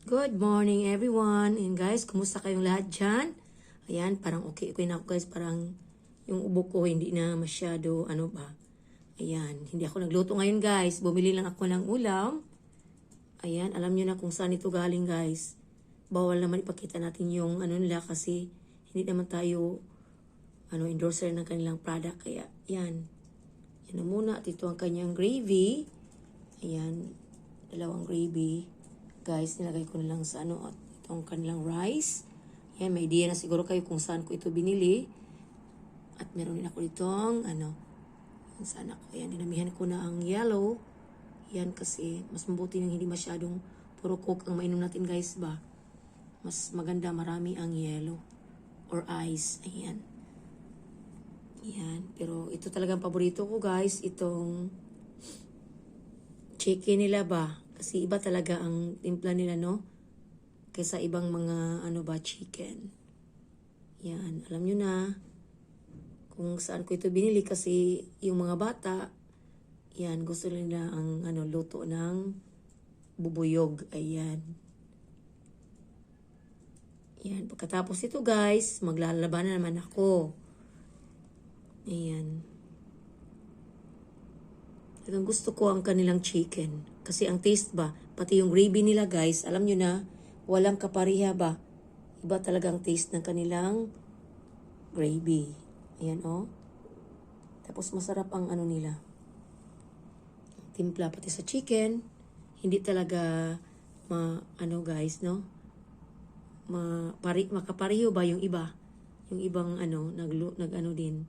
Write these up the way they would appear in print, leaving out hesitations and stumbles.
Good morning everyone. And guys, kumusta kayong lahat dyan? Ayan, parang okay na ako guys. Parang yung ubo ko hindi na masyado, Ayan, hindi ako nagluto ngayon guys. Bumili lang ako ng ulam. Ayan, alam nyo na kung saan ito galing guys. Bawal naman ipakita natin yung nila kasi hindi naman tayo endorser ng kanilang product. Kaya, yan. Yan na muna. At ito ang kanyang gravy. Ayan, dalawang gravy. Guys, nilagay ko na lang sa at itong kanilang rice. Yan, may idea na siguro kayo kung saan ko ito binili. At meron din ako itong, saan ako. Yan, dinamihan ko na ang yellow. Yan, kasi mas mabuti nang hindi masyadong puro coke ang mainom natin guys ba. Mas maganda, marami ang yellow or ice. Ayan. Yan, pero ito talagang paborito ko guys. Itong chicken nila ba. Kasi iba talaga ang timpla nila, no? Kaysa ibang mga, chicken. Yan, alam nyo na kung saan ko ito binili kasi yung mga bata, yan, gusto nila ang, luto ng bubuyog. Ayan. Yan, pagkatapos ito guys, maglalaba na naman ako. Ayan. Talagang gusto ko ang kanilang chicken. Kasi ang taste ba, pati yung gravy nila guys, alam nyo na, walang kapariha ba. Iba talaga ang taste ng kanilang gravy. Ayan Tapos masarap ang nila. Timpla pati sa chicken. Hindi talaga guys, no? Makapariho ba yung iba? Yung ibang din.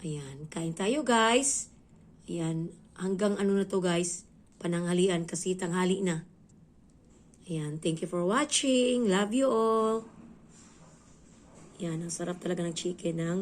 Ayan, kain tayo guys. Ayan, hanggang na to guys, pananghalian kasi tanghali na. Ayan, thank you for watching. Love you all. Ayan, ang sarap talaga ng chicken ng